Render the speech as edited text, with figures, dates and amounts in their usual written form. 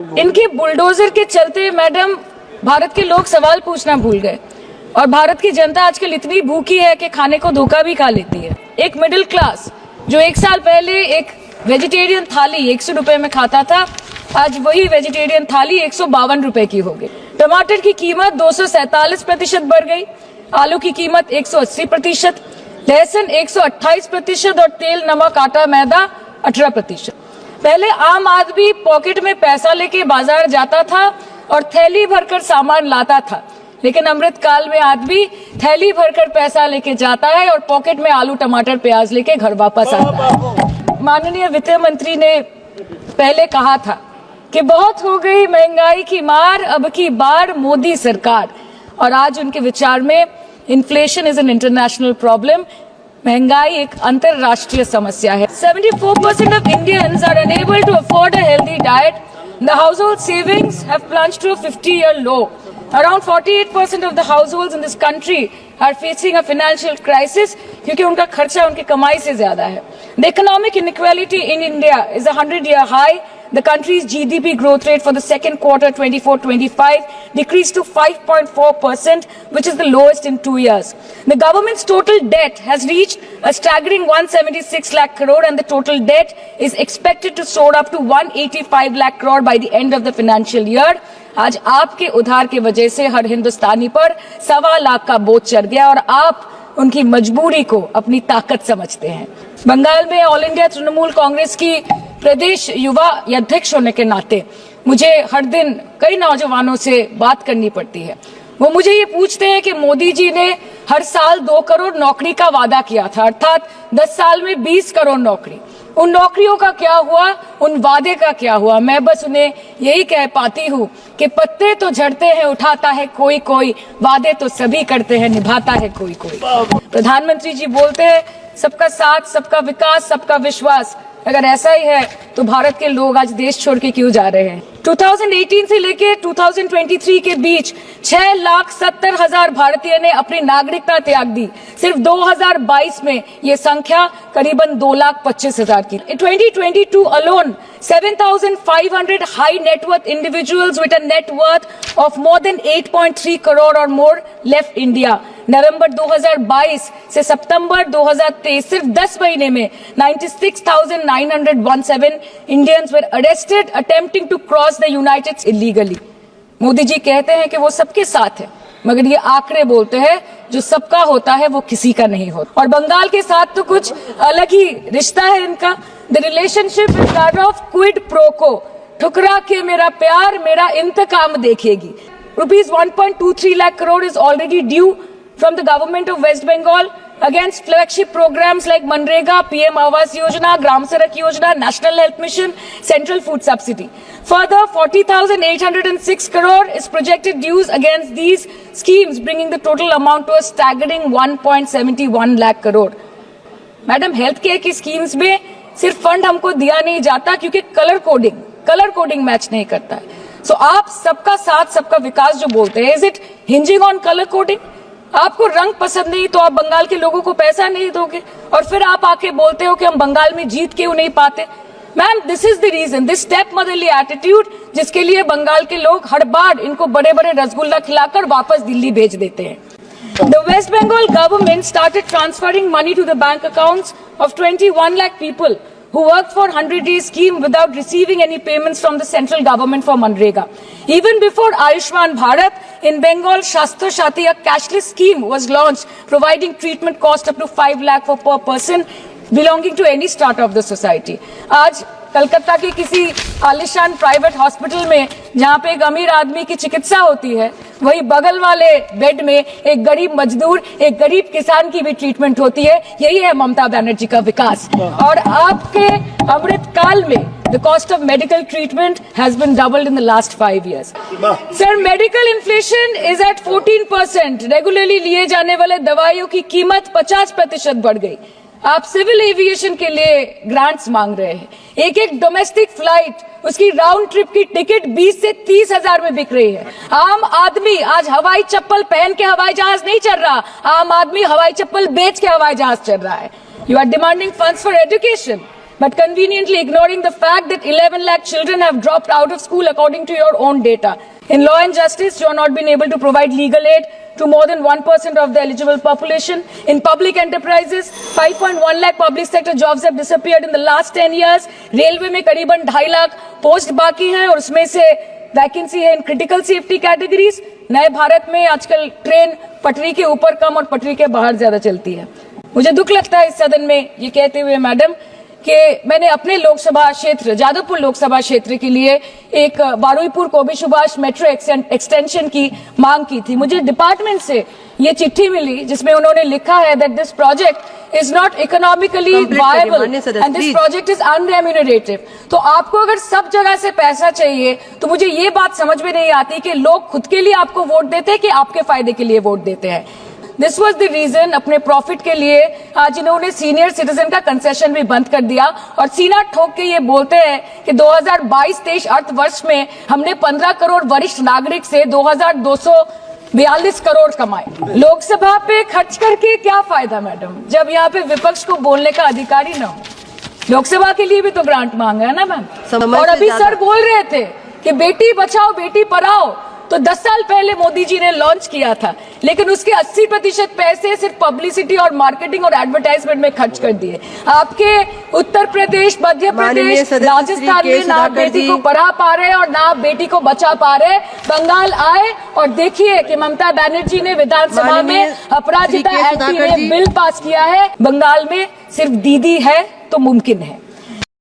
इनके बुलडोजर के चलते मैडम भारत के लोग सवाल पूछना भूल गए और भारत की जनता आजकल इतनी भूखी है कि खाने को धोखा भी खा लेती है। एक मिडिल क्लास जो एक साल पहले एक वेजिटेरियन थाली 100 रुपए में खाता था, आज वही वेजिटेरियन थाली 152 रुपए की हो गई। टमाटर की कीमत 247% बढ़ गई, आलू की कीमत 180%, लहसुन 128% और तेल, नमक, आटा, मैदा 18%। पहले आम आदमी पॉकेट में पैसा लेके बाजार जाता था और थैली भरकर सामान लाता था, लेकिन अमृतकाल में आदमी थैली भरकर पैसा लेके जाता है और पॉकेट में आलू, टमाटर, प्याज लेके घर वापस आता है। माननीय वित्त मंत्री ने पहले कहा था कि बहुत हो गई महंगाई की मार, अब की बार मोदी सरकार, और आज उनके विचार में inflation is an international problem, महंगाई एक अंतरराष्ट्रीय समस्या है। 74% of Indians are unable to afford a healthy diet. The household savings have plunged to a 50-year low. Around 48% of the households in this country are facing a financial crisis क्योंकि उनका खर्चा उनकी कमाई से ज्यादा है। The economic inequality in India is a 100-year high. The country's GDP growth rate for the second quarter 24-25 decreased to 5.4%, which is the lowest in 2 years. The government's total debt has reached a staggering 176 lakh crore and the total debt is expected to soar up to 185 lakh crore by the end of the financial year. आज आपके उधार की वजह से हर हिंदुस्तानी पर 1.25 लाख का बोझ चढ़ गया और आप उनकी मजबूरी को अपनी ताकत समझते हैं। बंगाल में ऑल इंडिया तृणमूल कांग्रेस की प्रदेश युवा अध्यक्ष होने के नाते मुझे हर दिन कई नौजवानों से बात करनी पड़ती है। वो मुझे ये पूछते हैं कि मोदी जी ने हर साल 2 करोड़ नौकरी का वादा किया था, अर्थात 10 साल में 20 करोड़ नौकरी। उन नौकरियों का क्या हुआ, उन वादे का क्या हुआ? मैं बस उन्हें यही कह पाती हूँ कि पत्ते तो झड़ते हैं, उठाता है कोई कोई, वादे तो सभी करते हैं, निभाता है कोई कोई। प्रधानमंत्री जी बोलते हैं सबका साथ, सबका विकास, सबका विश्वास। अगर ऐसा ही है तो भारत के लोग आज देश छोड़ के क्यों जा रहे हैं? 2018 से लेके 2023 के बीच 6,70,000 भारतीय ने अपनी नागरिकता त्याग दी। सिर्फ 2022 में ये संख्या करीबन 2,25,000 की। In 2022 alone, 7,500 high net worth individuals with a net worth of more than 8.3 crore or more left India. नवंबर 2022 से सितंबर 2023 सिर्फ 10 महीने में 96,917 Indians were arrested attempting to cross the United States illegally. Modi ji कहते हैं कि वो सबके साथ है, मगर ये आंकड़े बोलते हैं जो सबका होता है वो किसी का नहीं होता। और बंगाल के साथ तो कुछ अलग ही रिश्ता है इनका। The relationship is that of quid pro को, ठुकरा के मेरा प्यार मेरा इंतकाम देखेगी। Rupees 1.23 lakh crore is already due from the government of West Bengal against flagship programs like Manrega, PM Awas Yojana, Gram Sadak Yojana, National Health Mission, Central Food Subsidy. Further, 40,806 crore is projected dues against these schemes, bringing the total amount to a staggering 1.71 lakh crore. Madam, health care की schemes में सिर्फ fund हमको दिया नहीं जाता क्योंकि colour coding match नहीं करता है। सो आप सबका साथ, सबका विकास जो बोलते हैं, is it hinging on colour coding? आपको रंग पसंद नहीं तो आप बंगाल के लोगों को पैसा नहीं दोगे और फिर आप आके बोलते हो कि हम बंगाल में जीत क्यों नहीं पाते? Ma'am, this is the reason, this step motherly attitude, जिसके लिए बंगाल के लोग हर बार इनको बड़े बड़े रसगुल्ला खिलाकर वापस दिल्ली भेज देते हैं। The West Bengal government started transferring money to the bank accounts of 21 lakh people who worked for 100-day scheme without receiving any payments from the central government for Manrega. Even before Ayushman Bharat, in Bengal, Shastra Shati, a cashless scheme was launched, providing treatment cost up to 5 lakh for per person belonging to any strata of the society. आज कलकत्ता के किसी आलिशान private hospital में जहाँ पे एक अमीर आदमी की चिकित्सा होती है, वही बगल वाले बेड में एक गरीब मजदूर, एक गरीब किसान की भी ट्रीटमेंट होती है। यही है ममता बनर्जी का विकास। और आपके अमृतकाल में the cost of medical treatment has been doubled in the last 5 years. Sir, medical inflation is at 14%. Regularly लिए जाने वाले दवाइयों की कीमत 50% बढ़ गई। आप सिविल एविएशन के लिए ग्रांट्स मांग रहे हैं। एक डोमेस्टिक फ्लाइट, उसकी राउंड ट्रिप की टिकट 20 से 30 हजार में बिक रही है। आम आदमी आज हवाई चप्पल पहन के हवाई जहाज नहीं चल रहा, आम आदमी हवाई चप्पल बेच के हवाई जहाज चल रहा है। You are demanding funds for education, but conveniently ignoring the fact that 11 lakh children have dropped out of school according to your own data. In law and justice, you are not been able to provide legal aid to more than 1% of the eligible population. In public enterprises, 5.1 lakh public sector jobs have disappeared in the last 10 years. Railway में करीबन 2.5 lakh post बाकी हैं और उसमें से vacancy है in critical safety categories. नए भारत में आजकल ट्रेन पटरी के ऊपर कम और पटरी के बाहर ज्यादा चलती है. मुझे दुख लगता है इस सदन में ये कहते हुए मैडम कि मैंने अपने लोकसभा क्षेत्र जादवपुर लोकसभा क्षेत्र के लिए एक बारुईपुर कोबी सुभाष मेट्रो एक्सटेंशन की मांग की थी. मुझे डिपार्टमेंट से ये चिट्ठी मिली जिसमें उन्होंने लिखा है that this project is not economically viable and this project is unremunerative. तो आपको अगर सब जगह से पैसा चाहिए तो मुझे ये बात समझ में नहीं आती कि लोग खुद के लिए आपको वोट देते हैं कि आपके फायदे के लिए वोट देते हैं. दिस वॉज द रीजन अपने प्रॉफिट के लिए आज इन्होंने सीनियर सिटीजन का कंसेशन भी बंद कर दिया और सीना ठोक के ये बोलते हैं कि 2022-23 अर्थ वर्ष में हमने 15 करोड़ वरिष्ठ नागरिक से 2242 करोड़ कमाए. लोकसभा पे खर्च करके क्या फायदा मैडम, जब यहाँ पे विपक्ष को बोलने का अधिकार ही ना हो. लोकसभा के लिए भी तो ग्रांट मांगा है ना मैम. और अभी सर बोल रहे थे कि बेटी बचाओ बेटी पढ़ाओ तो 10 साल पहले मोदी जी ने लॉन्च किया था, लेकिन उसके 80% पैसे सिर्फ पब्लिसिटी और मार्केटिंग और एडवर्टाइजमेंट में खर्च कर दिए. आपके उत्तर प्रदेश, मध्य प्रदेश, राजस्थान में ना बेटी को पढ़ा पा रहे और ना बेटी को बचा पा रहे. बंगाल आए और देखिए कि ममता बनर्जी ने विधानसभा में अपराजिता एक्ट में बिल पास किया है. बंगाल में सिर्फ दीदी है तो मुमकिन है.